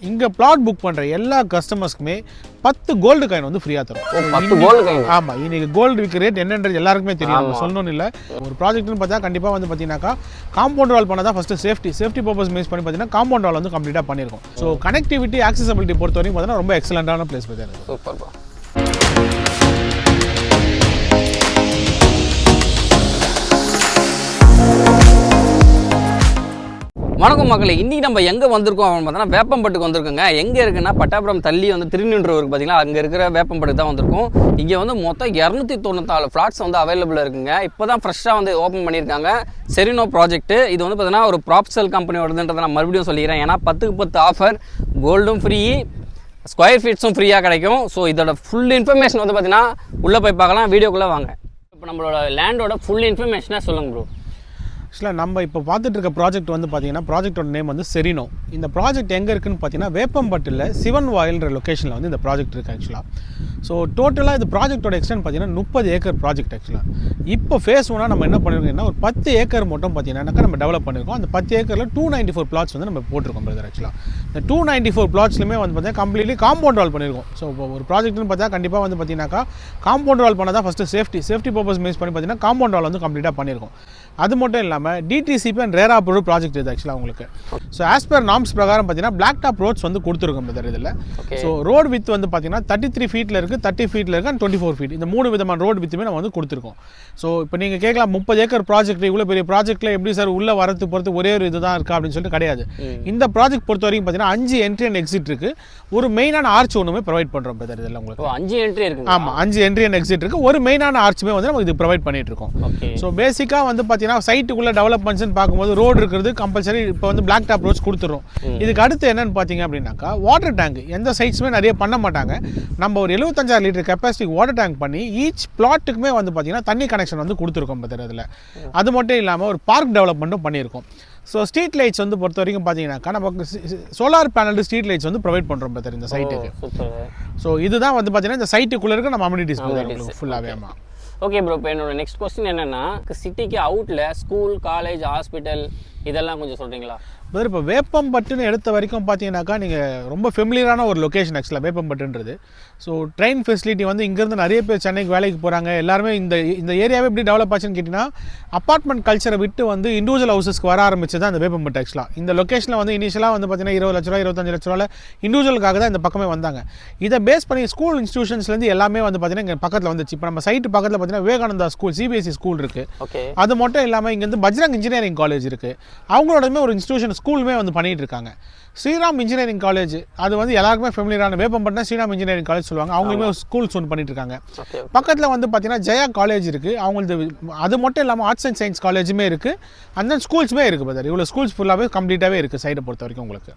இங்கே plot book பண்ணுற எல்லா கஸ்டமர்ஸ்க்குமே 10 கோல்டு காயின் வந்து ஃப்ரீயாக தரும். 10 கோல்டு காயின். ஆமாம், இன்னைக்கு கோல்டு விற்க ரேட் என்னன்றது எல்லாருக்குமே தெரியும். சொல்லணும்னு இல்லை. ஒரு ப்ராஜெக்ட்னு பார்த்தா கண்டிப்பாக வந்து பார்த்தீங்கன்னாக்கா காம்பவுண்ட் வால் பண்ணால் தான் ஃபஸ்ட்டு சேஃப்டி பர்பஸ் மேஸ் பண்ணி பார்த்தீங்கன்னா காம்பவுண்ட் வால் வந்து கம்ப்ளீட்டாக பண்ணியிருக்கோம். ஸோ கனெக்டிவிட்டி ஆக்சசபிலிட்டி பொறுத்த வரைக்கும் பார்த்தீங்கன்னா ரொம்ப எக்ஸலண்டான பிளேஸ் பார்த்தீங்கன்னா. சூப்பர். வணக்கம் மக்களே, இன்றைக்கி நம்ம எங்கே வந்திருக்கோம் அப்படின்னு பார்த்தோன்னா வேப்பம்பட்டுக்கு வந்திருக்கோங்க. எங்கே இருக்குன்னா பட்டாபுரம் தள்ளி வந்து திருநின்றவருக்கு பார்த்தீங்கன்னா அங்கே இருக்கிற வேப்பம்பட்டுக்கு தான் வந்திருக்கோம். இங்கே வந்து மொத்தம் 294 ஃப்ளாட்ஸ் வந்து அவைலபிளாக இருக்குங்க. இப்போ தான் ஃப்ரெஷ்ஷாக வந்து ஓப்பன் பண்ணியிருக்காங்க செரினோ ப்ராஜெக்ட். இது வந்து பார்த்தீங்கன்னா ஒரு ப்ராப்சல் கம்பெனியோடதுன்றதை நான் மறுபடியும் சொல்லிக்கிறேன். ஏன்னா 10க்கு 10 ஆஃபர், கோல்டும் ஃப்ரீ, ஸ்கொயர் ஃபீட்ஸும் ஃப்ரீயாக கிடைக்கும். ஸோ இதோட ஃபுல் இன்ஃபர்மேஷன் வந்து பார்த்தீங்கன்னா உள்ளே போய் பார்க்கலாம். வீடியோக்குள்ளே வாங்க. இப்போ நம்மளோட லேண்டோட ஃபுல் இன்ஃபர்மேஷனாக சொல்லுங்கள் ப்ரோ. ஆக்சுவலாக நம்ம இப்போ பார்த்துட்டு இருக்க ப்ராஜெக்ட் வந்து பார்த்தீங்கன்னா ப்ராஜெக்டோட நேம் வந்து செரினோ. இந்த ப்ராஜெக்ட் எங்கே இருக்குன்னு பார்த்தீங்கன்னா வேப்பம்பட்டில் சிவன் வாயில்ன்ற லொக்கேஷனில் வந்து இந்த ப்ராஜெக்ட் இருக்குது ஆக்சுவலாக. ஸோ டோட்டலாக இந்த ப்ராஜெக்டோட எக்ஸ்டென்ட் பார்த்தீங்கன்னா 30 ஏக்கர் ப்ராஜெக்ட் ஆக்சுவலாக. இப்போ ஃபேஸ் 1 நம்ம என்ன பண்ணியிருக்கோம்னா ஒரு 10 ஏக்கர் மட்டும் பார்த்தீங்கன்னாக்கா நம்ம டெவலப் பண்ணியிருக்கோம். அந்த 10 ஏக்கரில் 294 பிளாட்ஸ் வந்து நம்ம போட்டிருக்கோம் பிரதர். ஆக்சுவலாக இந்த 294 பிளாட்ஸ்லையுமே வந்து பார்த்தீங்கன்னா கம்ப்ளீட்லி காம்பவுண்ட் வால் பண்ணியிருக்கோம். ஸோ இப்போ ஒரு ப்ராஜெக்ட்னு பார்த்தா கண்டிப்பாக வந்து பார்த்தீங்கன்னாக்கா காம்பவுண்ட் வால் பண்ணால் தான் ஃபஸ்ட்டு சேஃப்டி பர்பஸ் மேஸ் பண்ணி பார்த்தீங்கன்னா காம்பவுண்ட் வால் வந்து கம்ப்ளீட்டாக பண்ணியிருக்கோம். அது மட்டும் இல்லாமல் டிடிசிபி அண்ட் ரேரா அப்ரூவ்ட் ப்ராஜெக்ட் இது ஆக்சுவலாக உங்களுக்கு. ஸோ ஆஸ் பர் நார்ம்ஸ் பிரகாரம் பார்த்தீங்கன்னா பிளாக் டாப் ரோட்ஸ் வந்து கொடுத்துருக்கோம் பிரதர் இதில். ஸோ ரோடு வித் வந்து பார்த்தீங்கன்னா 33 ஃபீட்டில் இருக்குது, 30 ஃபீட்டில் இருக்குது அண்ட் 24 ஃபீட். இந்த 3 விதமான ரோடு வித்துமே நம்ம வந்து கொடுத்துருக்கோம். ஸோ இப்போ நீங்கள் கேட்கலாம் 30 ஏக்கர் ப்ராஜெக்ட் இவ்வளோ பெரிய ப்ராஜெக்ட்டில் எப்படி சார் உள்ளே வரது பொறுத்து ஒரே ஒரு இதுதான் இருக்கா அப்படின்னு சொல்லிட்டு கிடையாது. இந்த ப்ராஜெக்ட் பொறுத்த வரைக்கும் பார்த்தீங்கன்னா 5 என்ட்ரி அண்ட் எக்ஸிட் இருக்குது. ஒரு மெயினான ஆர்ச் ஒன்றுமே ப்ரொவைட் பண்ணுறோம் பிரதர் இதில் உங்களுக்கு. 5 என்ட்ரி இருக்குது. ஆமாம், 5 என்ட்ரி அண்ட் எக்ஸிட் இருக்குது. ஒரு மெயினான ஆர்ச்சுமே வந்து நம்ம இது ப்ரொவைட் பண்ணிட்டு இருக்கோம். ஸோ பேசிக்காக வந்து பார்த்தீங்கன்னா சைட்டுக்குள்ளே டெவலப்மெண்ட்ஸ்னு பார்க்கும்போது ரோடு இருக்கிறது கம்பல்சரி. இப்போ வந்து பிளாக் டாப் ரோட்ஸ் கொடுத்துரும். இதுக்கு அடுத்து என்னன்னு பார்த்தீங்க அப்படின்னாக்கா வாட்டர் டேங்க் எந்த சைட்ஸுமே நிறைய பண்ண மாட்டாங்க. நம்ம ஒரு 75 லிட்டர் கெப்பாசிட்டி வாட்டர் டேங்க் பண்ணி ஈச் பிளாட்டுக்குமே வந்து பார்த்தீங்கன்னா தண்ணி கனெக்ஷன் வந்து கொடுத்துருக்கோம் பத்திர இதில். அது மட்டும் இல்லாமல் ஒரு பார்க் டெவலப்மெண்ட்டும் பண்ணியிருக்கோம். ஸோ ஸ்ட்ரீட் லைட்ஸ் வந்து பொறுத்த வரைக்கும் பார்த்தீங்கன்னாக்கா நமக்கு சோலார் பேனல் ஸ்ட்ரீட் லைட்ஸ் வந்து ப்ரொவைட் பண்ணுறோம் பத்திர இந்த சைட்டுக்கு. ஸோ இதுதான் வந்து பார்த்தீங்கன்னா இந்த சைட்டுக்குள்ளே இருக்க நம்ம அம்யூனிட்டிஸ் ஃபுல்லாகவே. ஆமாம். ஓகே ப்ரோ, இப்போ என்னோட நெக்ஸ்ட் கொஸ்டின் என்னென்னா சிட்டிக்கு அவுட்டில் ஸ்கூல், காலேஜ், ஹாஸ்பிட்டல் இதெல்லாம் கொஞ்சம் சொல்கிறீங்களா? பிரதர் இப்போ வேப்பம்பட்டுன்னு எடுத்த வரைக்கும் பார்த்தீங்கன்னாக்கா நீங்கள் ரொம்ப ஃபெமிலியரான ஒரு லொக்கேஷன் ஆக்சுவலாக வேப்பம்பட்டுன்றது. ஸோ ட்ரெயின் ஃபெசிலிட்டி வந்து இங்கேருந்து நிறைய பேர் சென்னைக்கு வேலைக்கு போகிறாங்க. எல்லாருமே இந்த ஏரியாவே எப்படி டெவலப் ஆச்சுன்னு கேட்டிங்கன்னா அப்பார்ட்மெண்ட் கல்ச்சரை விட்டு வந்து இண்டிவிஜுவல் ஹவுசஸ்க்கு வர ஆரம்பிச்சது தான் இந்த வேப்பம்பட்டு ஆக்சுவலாக. இந்த லொக்கேஷனில் வந்து இனிஷியலாக வந்து பார்த்தீங்கன்னா 20 லட்ச ரூபா 25 லட்ச ரூபாயில் இண்டிவிஜுவலுக்காக தான் இந்த பக்கமே வந்தாங்க. இதை பேஸ் பண்ணி ஸ்கூல் இன்ஸ்டியூஷன்ஸ்லேருந்து எல்லாமே வந்து பார்த்தீங்கன்னா இங்கே பக்கத்தில் வந்துச்சு. இப்போ நம்ம சைட்டு பக்கத்தில் பார்த்தீங்கன்னா விவேகானந்தா ஸ்கூல், சிபிஎஸ்சி ஸ்கூல் இருக்குது. அது மட்டும் இல்லாமல் இங்கேருந்து பஜ்ரங் இன்ஜினியரிங் காலேஜ் இருக்குது. அவங்களோடமே ஒரு இன்ஸ்டியூஷன் ஸ்கூலுமே வந்து பண்ணிட்டு இருக்காங்க. ஸ்ரீராம் இன்ஜினியரிங் காலேஜ் அது வந்து எல்லாருக்குமே ஃபெமிலியரான வேப்பம்பட்டுனா ஸ்ரீராம் இன்ஜினியரிங் காலேஜ் சொல்லுவாங்க. அவங்களுமே ஸ்கூல்ஸ் ஒன்று பண்ணிட்டு இருக்காங்க. பக்கத்தில் வந்து பார்த்தீங்கன்னா ஜெயா காலேஜ் இருக்குது அவங்களுக்கு. அது மட்டும் இல்லாமல் ஆர்ட்ஸ் அண்ட் சயின்ஸ் காலேஜுமே இருக்குது. அந்த ஸ்கூல்ஸுமே இருக்குது பதர். இவ்வளோ ஸ்கூல்ஸ் ஃபுல்லாகவே கம்ப்ளீட்டாகவே இருக்குது சைடை பொறுத்த வரைக்கும் உங்களுக்கு.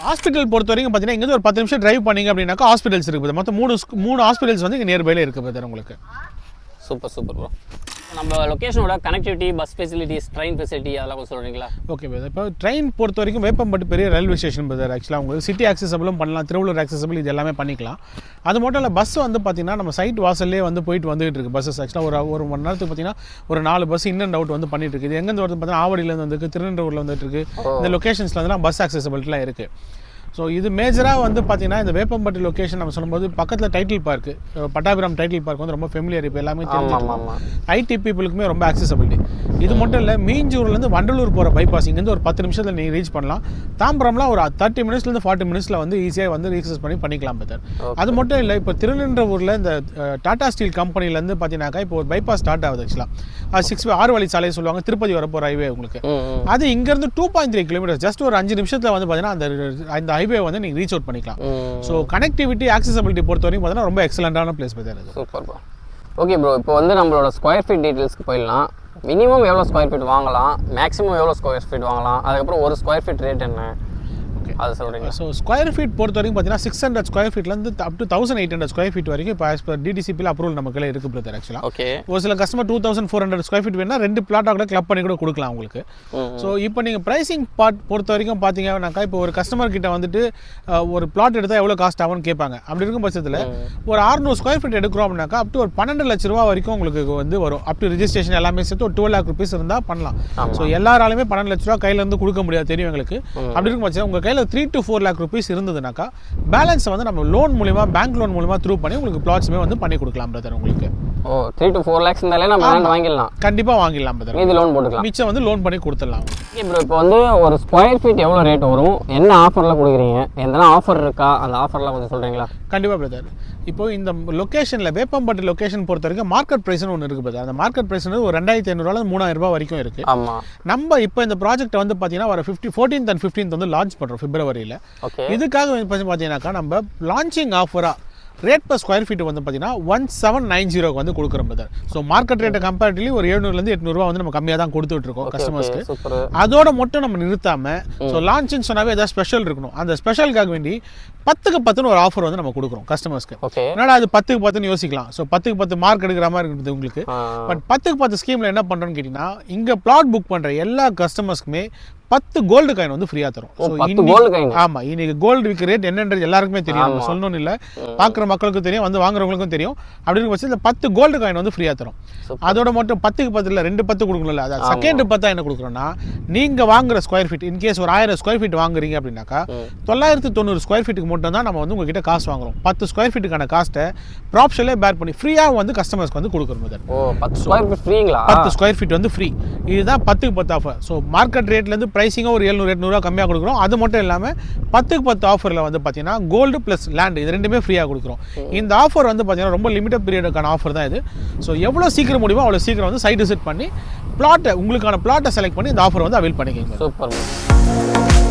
ஹாஸ்பிட்டல் பொறுத்த வரைக்கும் பார்த்தீங்கன்னா இங்கே ஒரு 10 நிமிஷம் டிரைவ் பண்ணிங்க அப்படின்னாக்கா ஹாஸ்பிட்டல்ஸ் இருக்குது. மொத்தம் 3 ஹாஸ்பிட்டல்ஸ் வந்து இங்கே நியர்பைலே இருக்குது பதர் உங்களுக்கு. Super bro. நம்ம லொக்கேஷனோட connectivity, bus facilities, train facility அதெல்லாம் கொஞ்சம் சொல்கிறீங்களா? Okay brother. இப்போ ட்ரெயின் பொறுத்த வரைக்கும் வேப்பம்பட்டு பெரிய ரயில்வே ஸ்டேஷன் பிரதர். ஆக்சுவலாக உங்களுக்கு சிட்டி ஆக்சசபிளும் பண்ணலாம், திருவள்ளூர் ஆக்சசபிள், இது எல்லாமே பண்ணிக்கலாம். அது மட்டும் இல்லை பஸ் வந்து பார்த்தீங்கன்னா நம்ம சைட் வாசல்லே வந்து போயிட்டு வந்துகிட்டு இருக்குது பஸ்ஸஸ். ஆக்சுவலாக ஒரு மணி நேரத்துக்கு பார்த்தீங்கன்னா ஒரு 4 பஸ் இன் அண்ட் அவுட் வந்து பண்ணிட்டு இருக்குது. இது எங்கேருந்து வருது பார்த்தீங்கன்னா ஆவடியிலேருந்து வந்துருக்கு, திருநெல்வேலியில் வந்துட்டு இருக்குது. இந்த லொக்கேஷன்ஸில் வந்து பஸ் ஆக்சசபிலிட்டிலாம் இருக்குது. ஸோ இது மேஜராக வந்து பார்த்தீங்கன்னா இந்த வேப்பம்பட்டு லொக்கேஷன் நம்ம சொல்லும்போது பக்கத்தில் title park, Pattabiram title park வந்து ரொம்ப ஃபெமிலியர். இப்போ எல்லாமே தெரிஞ்சுக்கலாம். ஐடி பீப்புளுக்குமே ரொம்ப ஆக்சசபிலிட்டி. இது மட்டும் இல்லை மீஞ்சூர்லேருந்து வண்டலூர் போகிற பைபாஸ் இங்கேருந்து ஒரு 10 நிமிஷத்தில் நீங்கள் ரீச் பண்ணலாம். தாம்பரம்லாம் ஒரு 30 மினிட்ஸ்லேருந்து 40 மினிட்ஸில் வந்து ஈஸியாக வந்து ரீசஸ் பண்ணிக்கலாம் பதர். அது மட்டும் இல்லை இப்போ திருநின்றவூரில் இந்த டாடா ஸ்டீல் கம்பெனிலேருந்து பார்த்தீங்கன்னாக்கா இப்போ ஒரு பைபாஸ் ஸ்டார்ட் ஆகுது ஆக்சுவலாக. 6 வழி சாலை சொல்லுவாங்க, திருப்பதி வரப்போகிற ஹைவே உங்களுக்கு. அது இங்கேருந்து 2.3 கிலோமீட்டர்ஸ், ஜஸ்ட் ஒரு 5 நிமிஷத்தில் வந்து பார்த்தீங்கன்னா அந்த ஹைவே வந்து நீங்கள் ரீச் அவுட் பண்ணிக்கலாம். ஸோ கனெக்டிவிட்டி, ஆக்சசபிலிட்டி பொறுத்த வரைக்கும் பார்த்தீங்கன்னா ரொம்ப எக்ஸலண்டான place brother. Super bro. Okay bro, இப்போ வந்து நம்மளோட ஸ்கொயர் ஃபீட் டீட்டெயில்ஸ்க்கு போயிடலாம். மினிமம் எவ்வளோ ஸ்கொயர் ஃபீட் வாங்கலாம், மேக்ஸிமம் எவ்வளோ ஸ்கொயர் ஃபீட் வாங்கலாம், அதுக்கப்புறம் ஒரு ஸ்கொயர் ஃபீட் ரேட் என்ன அது சொல்கிறீங்க? ஸோ ஸ்கொயர் ஃபீட் பொறுத்த வரைக்கும் பார்த்தீங்கன்னா 600 ஸ்கொயர் ஃபீட்லேருந்து அப் டு 1800 ஸ்கொயர் ஃபீட் வரைக்கும் இப்போ ஆஸ் பர் டிடிசிபியில் அப்ரூவல் நமக்கு இருக்குது பிரதர். ஆக்சுவலாக ஓகே ஒரு சில கஸ்டமர் 2400 ஸ்கொயர் ஃபீட் வேணும்னா 2 பிளாட்டாக கூட கிளப் பண்ணி கூட கொடுக்கலாம் உங்களுக்கு. ஸோ இப்போ நீங்கள் ப்ரைசிங் பார்ட் பொறுத்த வரைக்கும் பார்த்தீங்கன்னாக்கா இப்போ ஒரு கஸ்டமர் கிட்ட வந்துட்டு ஒரு பிளாட் எடுத்தால் எவ்வளோ காஸ்ட் ஆகும்னு கேட்பாங்க. அப்படி இருக்கும் பட்சத்தில் ஒரு 600 ஸ்கொயர் ஃபீட் எடுக்கிறோம் அப்படின்னாக்கா அப் டு ஒரு 12 லட்ச ரூபா வரைக்கும் உங்களுக்கு வந்து வரும். அப் டு ரிஜிஸ்ட்ரேஷன் எல்லாமே சேர்த்து ஒரு 12 lakh rupees இருந்தால் பண்ணலாம். ஸோ எல்லாராலுமே 12 லட்ச ரூபா கையிலேருந்து கொடுக்க முடியாது, தெரியும் எங்களுக்கு. அப்படி இருக்கும் பட்சம் உங்கள் கையில் 3 to 4 lakh rupees இருந்ததுனாக்கா பேலன்ஸை வந்து நம்ம லோன் மூலிமா பேங்க் லோன் மூலிமா த்ரூ பண்ணி உங்களுக்கு பிளாட்ஸுமே வந்து பண்ணி கொடுக்கலாம் பிரதர் உங்களுக்கு. ஓ 3 to 4 lakhs இருந்தாலே நம்ம லேண்ட் வாங்கிடலாம். கண்டிப்பாக வாங்கிடலாம் பிரதர். மீதி லோன் போட்டுக்கலாம். மிச்சம் வந்து லோன் பண்ணி கொடுத்துடலாம். ஓகே ப்ரோ, இப்போ வந்து ஒரு ஸ்கொயர் ஃபீட் எவ்வளோ ரேட் வரும், என்ன ஆஃபரில் கொடுக்குறீங்க, எதனா ஆஃபர் இருக்கா, அந்த ஆஃபர்லாம் கொஞ்சம் சொல்கிறீங்களா? கண்டிப்பாக பிரதர். இப்போ இந்த லொக்கேஷனில் வேப்பம்பட்டு லொக்கேஷன் பொறுத்த வரைக்கும் மார்க்கெட் ப்ரைஸ்னு ஒன்று இருக்குது பிரதர். அந்த மார்க்கெட் ப்ரைஸ் வந்து ஒரு 2500 3000 வரைக்கும் இருக்குது. ஆமாம். நம்ம இப்போ இந்த ப்ராஜெக்ட் வந்து பார்த்தீங்கன்னா ஒரு 14th and 15th வந்து லான்ச் பண்ணுறோம் பிப்ரவரியில். ஓகே. இதுக்காக வந்து பார்த்தீங்கன்னாக்கா நம்ம லான்ச்சிங் ஆஃபராக ரேட் பர் ஸ்கொயர் ஃபீட் வந்து பார்த்தீங்கன்னா 1790 வந்து கொடுக்குறோம் பிரதர். ஸோ மார்க்கெட் ரேட்டை கம்பேரிட்டிவ்லி ஒரு 700 800 வந்து நம்ம கம்மியாக தான் கொடுத்துட்டு இருக்கோம் கஸ்டமர்ஸ்க்கு. அதோட மட்டும் நம்ம நிறுத்தாமல் ஸோ லான்ச்சின்னு சொன்னாவே ஏதாவது ஸ்பெஷல் இருக்கணும். அந்த ஸ்பெஷலுக்காக வேண்டி 10க்கு 10 ஒரு ஆஃபர் வந்து நம்ம கொடுக்குறோம் கஸ்டமர்ஸ்க்கு. என்னடா அது 10க்கு 10 யோசிக்கலாம். ஸோ 10க்கு 10 மார்க் எடுக்கிற மாதிரி இருக்குது உங்களுக்கு. பட் 10க்கு 10 ஸ்கீமில் என்ன பண்ணுறோன்னு கேட்டிங்கன்னா இங்கே பிளாட் புக் பண்ணுற எல்லா கஸ்டமர்ஸ்க்குமே 10 கோல்டு காயின் வந்து ஃப்ரீயாக தரும். ஆமாம், இன்னைக்கு கோல்டு விற்க ரேட் என்னன்றது எல்லாருக்குமே தெரியும், சொல்லணும்னு இல்லை, பார்க்குற மக்களுக்கும் தெரியும், வந்து வாங்குறவங்களுக்கும் தெரியும். அப்படின்னு பட்சத்தில் 10 கோல்டு காயின் வந்து ஃப்ரீயாக தரும். அதோட மட்டும் 10க்கு 10 இல்லை 2 10 கொடுக்கணும்ல. அதாவது செகண்ட் 10 என்ன கொடுக்குறோன்னா நீங்கள் வாங்குற ஸ்கொயர் ஃபீட் இன்கேஸ் ஒரு 1000 ஸ்கொயர் ஃபீட் வாங்குறீங்க அப்படின்னாக்கா 990 ஸ்கொயர் ஃபீட்டுக்கு மட்டும் தான் நம்ம வந்து உங்ககிட்ட காசு வாங்குறோம். 10 ஸ்கொயர் ஃபீட்டுக்கான காஸ்ட்டை ப்ராப்ஷன்லே பேர் பண்ணி ஃப்ரீயாக வந்து கஸ்டமர்ஸ்க்கு வந்து கொடுக்குறோம். 10 ஸ்கொயர் ஃபீட் ஃப்ரீங்களா? 10 ஸ்கொயர் ஃபீட் வந்து ஃப்ரீ. இதுதான் 10க்கு 10 ஆஃபர். ஸோ மார்க்கெட் ரேட்லேருந்து ப்ரைஸிங்காக ஒரு 700 800 கம்மியாக கொடுக்குறோம். அது மட்டும் இல்லாமல் 10க்கு 10 ஆஃபரில் வந்து பார்த்தீங்கன்னா கோல்டு ப்ளஸ் லேண்ட் இது ரெண்டுமே ஃப்ரீயாக கொடுக்குறோம். இந்த ஆஃபர் வந்து பார்த்தீங்கன்னா ரொம்ப லிமிட்டட் பீரியடுக்கான ஆஃபர் தான் இது. ஸோ எவ்வளோ சீக்கிரம் முடியுமோ அவ்வளோ சீக்கிரம் வந்து சைட் விசிட் பண்ணி உங்களுக்கான பிளாட்டை செலக்ட் பண்ணி இந்த ஆஃபர் வந்து அவைல் பண்ணிக்கோங்க. சூப்பர்.